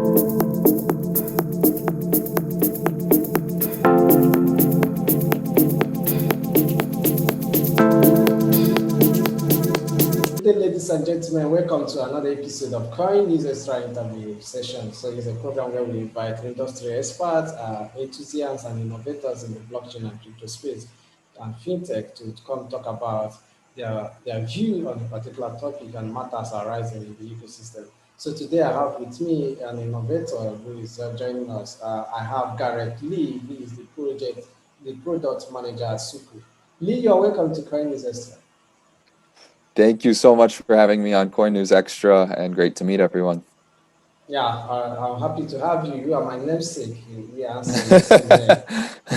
Good day, ladies and gentlemen. Welcome to another episode of CoinNewsExtra interview session. So it's a program where we invite industry experts, enthusiasts, and innovators in the blockchain and crypto space and fintech to come talk about their view on a particular topic and matters arising in the ecosystem. So today I have with me an innovator who is joining us. I have Garret Lee, who is the product manager at Suku. Lee, you're welcome to CoinNewsExtra. Thank you so much for having me on CoinNewsExtra, and great to meet everyone. Yeah, I'm happy to have you. You are my namesake. We are answering the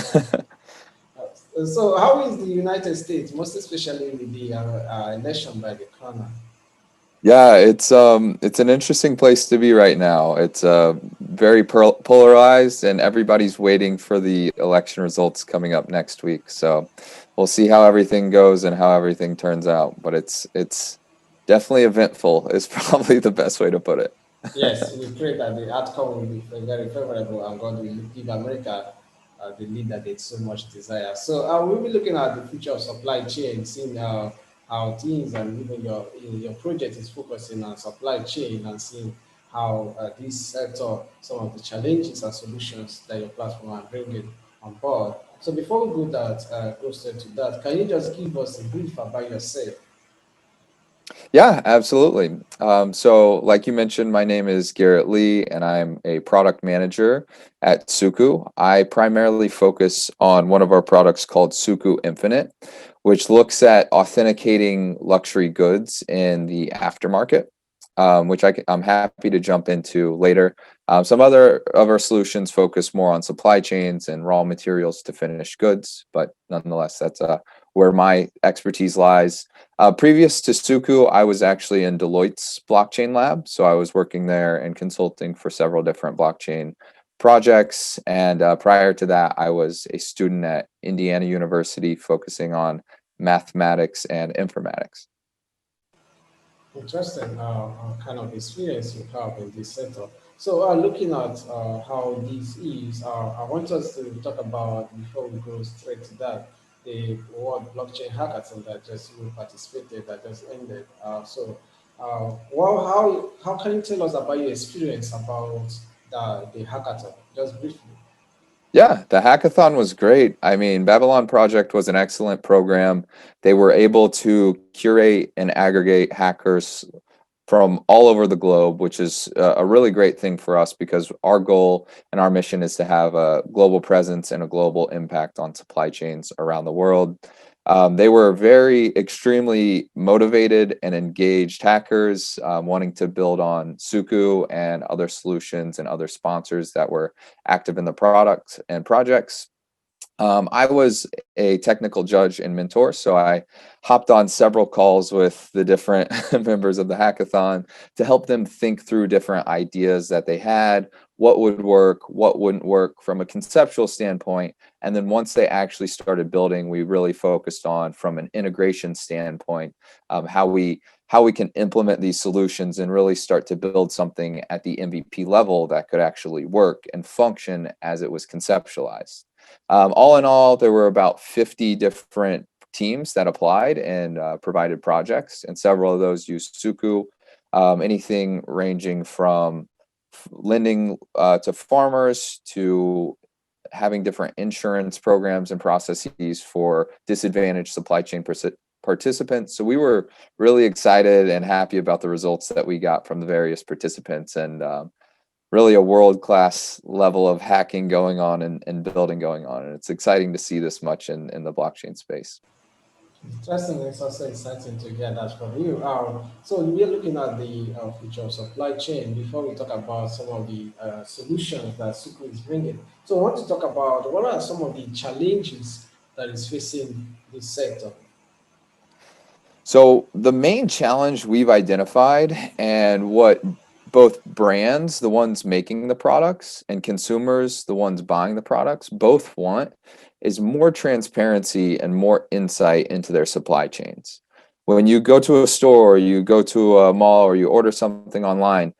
same name. So, how is the United States, most especially with the election by the corner? Yeah, it's an interesting place to be right now. It's very polarized, and everybody's waiting for the election results coming up next week. So we'll see how everything goes and how everything turns out. But it's definitely eventful, is probably the best way to put it. Yes, we pray that the outcome will be very favorable and God will give America the lead that they so much desire. So we'll be looking at the future of supply chain, seeing how things and even your project is focusing on supply chain and seeing how this sector, some of the challenges and solutions that your platform are bringing on board. So before we go straight to that, can you just give us a brief about yourself? Yeah, absolutely. So like you mentioned, my name is Garret Lee, and I'm a product manager at Suku. I primarily focus on one of our products called Suku Infinite, which looks at authenticating luxury goods in the aftermarket, which I'm happy to jump into later. Some other of our solutions focus more on supply chains and raw materials to finished goods, but nonetheless, that's where my expertise lies. Previous to Suku, I was actually in Deloitte's blockchain lab. So I was working there and consulting for several different blockchain projects. And prior to that, I was a student at Indiana University focusing on mathematics and informatics. Interesting kind of experience you have in this sector. So, looking at how this is, I want us to talk about, before we go straight to that, the World Blockchain Hackathon that just you participated, that just ended. How can you tell us about your experience about the hackathon, just briefly? Yeah, the hackathon was great. I mean, Babylon Project was an excellent program. They were able to curate and aggregate hackers from all over the globe, which is a really great thing for us because our goal and our mission is to have a global presence and a global impact on supply chains around the world. They were very extremely motivated and engaged hackers wanting to build on Suku and other solutions and other sponsors that were active in the product and projects. I was a technical judge and mentor, so I hopped on several calls with the different members of the hackathon to help them think through different ideas that they had, what would work, what wouldn't work from a conceptual standpoint. And then once they actually started building, we really focused on, from an integration standpoint, how we can implement these solutions and really start to build something at the MVP level that could actually work and function as it was conceptualized. All in all, there were about 50 different teams that applied and provided projects, and several of those used Suku. Anything ranging from lending to farmers to having different insurance programs and processes for disadvantaged supply chain participants. So we were really excited and happy about the results that we got from the various participants, and really a world-class level of hacking going on and building going on. And it's exciting to see this much in the blockchain space. Interesting. It's also exciting to hear that from you. So we're looking at the future of supply chain before we talk about some of the solutions that Suku is bringing. So I want to talk about what are some of the challenges that is facing this sector. So the main challenge we've identified, and what both brands, the ones making the products, and consumers, the ones buying the products, both want, is more transparency and more insight into their supply chains. When you go to a store, or you go to a mall, or you order something online,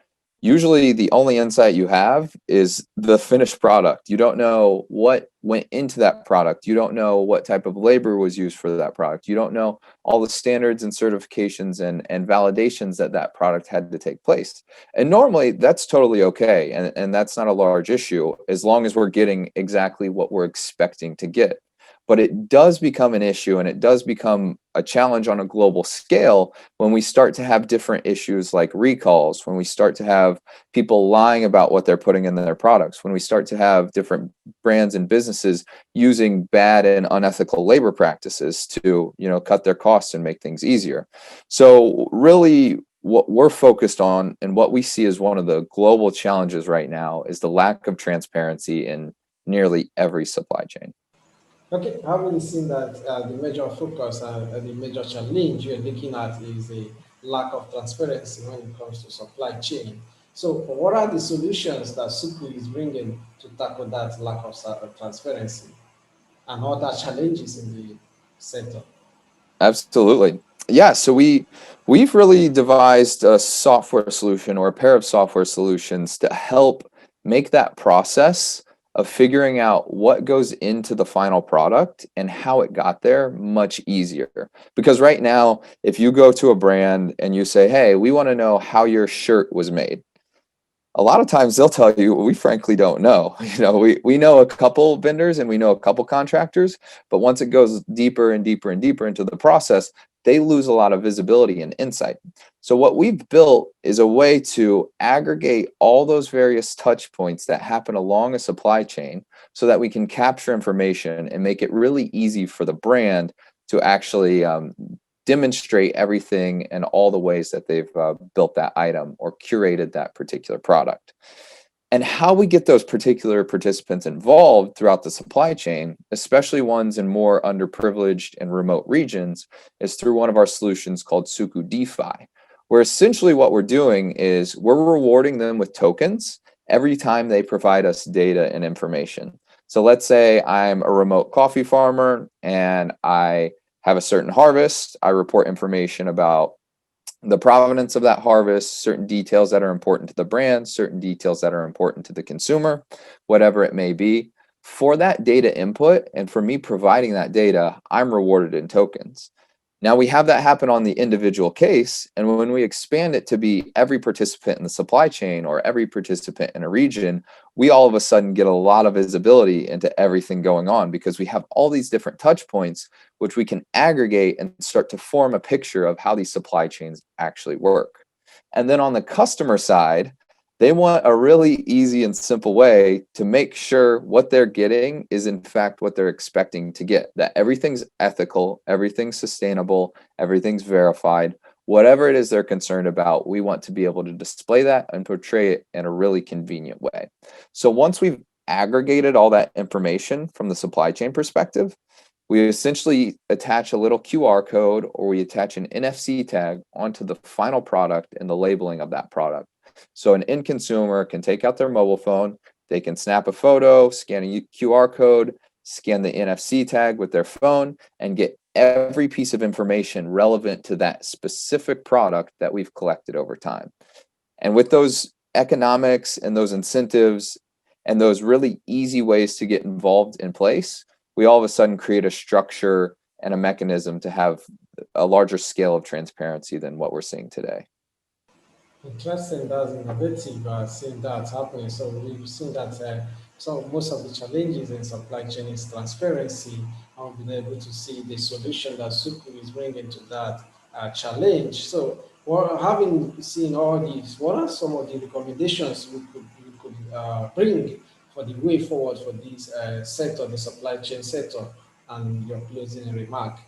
usually the only insight you have is the finished product. You don't know what went into that product. You don't know what type of labor was used for that product. You don't know all the standards and certifications and validations that that product had to take place. And normally that's totally okay. And that's not a large issue as long as we're getting exactly what we're expecting to get. But it does become an issue, and it does become a challenge on a global scale when we start to have different issues like recalls, when we start to have people lying about what they're putting in their products, when we start to have different brands and businesses using bad and unethical labor practices to, cut their costs and make things easier. So really what we're focused on and what we see as one of the global challenges right now is the lack of transparency in nearly every supply chain. Okay, having seen that the major focus and the major challenge you're looking at is a lack of transparency when it comes to supply chain. So, what are the solutions that Suku is bringing to tackle that lack of transparency and other challenges in the sector? Absolutely. Yeah, so we've really devised a software solution or a pair of software solutions to help make that process of figuring out what goes into the final product and how it got there much easier. Because right now, if you go to a brand and you say, "Hey, we want to know how your shirt was made," a lot of times they'll tell you, we frankly don't know. We know a couple vendors and we know a couple contractors, but once it goes deeper and deeper and deeper into the process, they lose a lot of visibility and insight. So what we've built is a way to aggregate all those various touch points that happen along a supply chain so that we can capture information and make it really easy for the brand to actually demonstrate everything and all the ways that they've built that item or curated that particular product. And how we get those particular participants involved throughout the supply chain, especially ones in more underprivileged and remote regions, is through one of our solutions called Suku DeFi, where essentially what we're doing is we're rewarding them with tokens every time they provide us data and information. So let's say I'm a remote coffee farmer and I have a certain harvest. I report information about the provenance of that harvest, certain details that are important to the brand, certain details that are important to the consumer, whatever it may be. For that data input and for me providing that data, I'm rewarded in tokens. Now we have that happen on the individual case, and when we expand it to be every participant in the supply chain or every participant in a region, we all of a sudden get a lot of visibility into everything going on because we have all these different touch points, which we can aggregate and start to form a picture of how these supply chains actually work. And then on the customer side, they want a really easy and simple way to make sure what they're getting is in fact what they're expecting to get, that everything's ethical, everything's sustainable, everything's verified. Whatever it is they're concerned about, we want to be able to display that and portray it in a really convenient way. So once we've aggregated all that information from the supply chain perspective, we essentially attach a little QR code or we attach an NFC tag onto the final product and the labeling of that product. So an end consumer can take out their mobile phone, they can snap a photo, scan a QR code, scan the NFC tag with their phone, and get every piece of information relevant to that specific product that we've collected over time. And with those economics and those incentives and those really easy ways to get involved in place, we all of a sudden create a structure and a mechanism to have a larger scale of transparency than what we're seeing today. Interesting, that's innovative, seeing that happening. So we've seen that so most of the challenges in supply chain is transparency, and we've been able to see the solution that Suku is bringing to that challenge. So, having seen all these, what are some of the recommendations we could bring for the way forward for this sector, the supply chain sector, and your closing remark?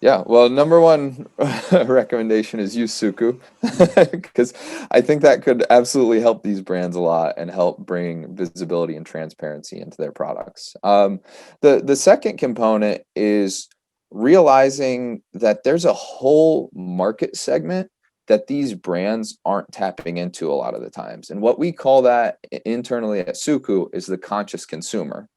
Yeah, well, number one recommendation is use Suku because I think that could absolutely help these brands a lot and help bring visibility and transparency into their products. The second component is realizing that there's a whole market segment that these brands aren't tapping into a lot of the times. And what we call that internally at Suku is the conscious consumer,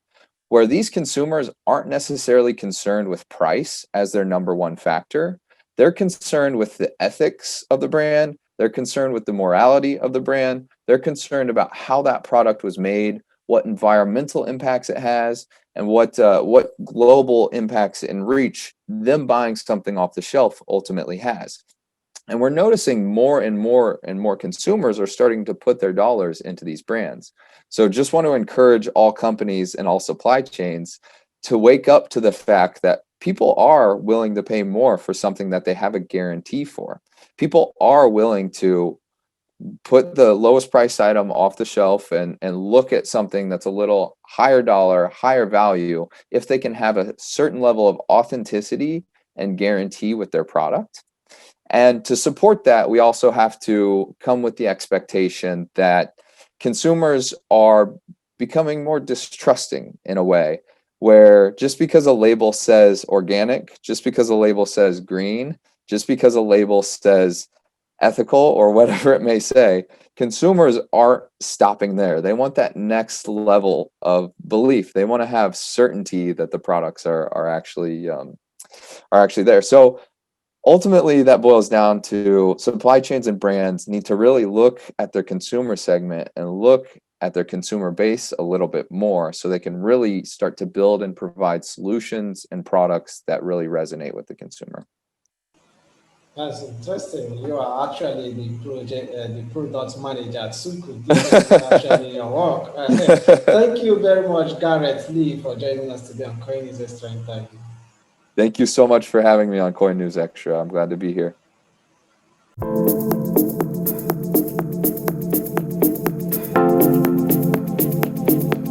where these consumers aren't necessarily concerned with price as their number one factor. They're concerned with the ethics of the brand. They're concerned with the morality of the brand. They're concerned about how that product was made, what environmental impacts it has, and what global impacts and reach them buying something off the shelf ultimately has. And we're noticing more and more and more consumers are starting to put their dollars into these brands. So just want to encourage all companies and all supply chains to wake up to the fact that people are willing to pay more for something that they have a guarantee for. People are willing to put the lowest price item off the shelf and look at something that's a little higher dollar, higher value, if they can have a certain level of authenticity and guarantee with their product. And to support that, we also have to come with the expectation that consumers are becoming more distrusting in a way where just because a label says organic, just because a label says green, just because a label says ethical or whatever it may say, consumers aren't stopping there. They want that next level of belief. They want to have certainty that the products are actually there. So ultimately, that boils down to supply chains and brands need to really look at their consumer segment and look at their consumer base a little bit more so they can really start to build and provide solutions and products that really resonate with the consumer. That's interesting. You are actually the product manager at Suku. This is actually your work. Thank you very much, Garret Lee, for joining us today on CoinNewsExtra interview. Thank you so much for having me on CoinNewsExtra. I'm glad to be here.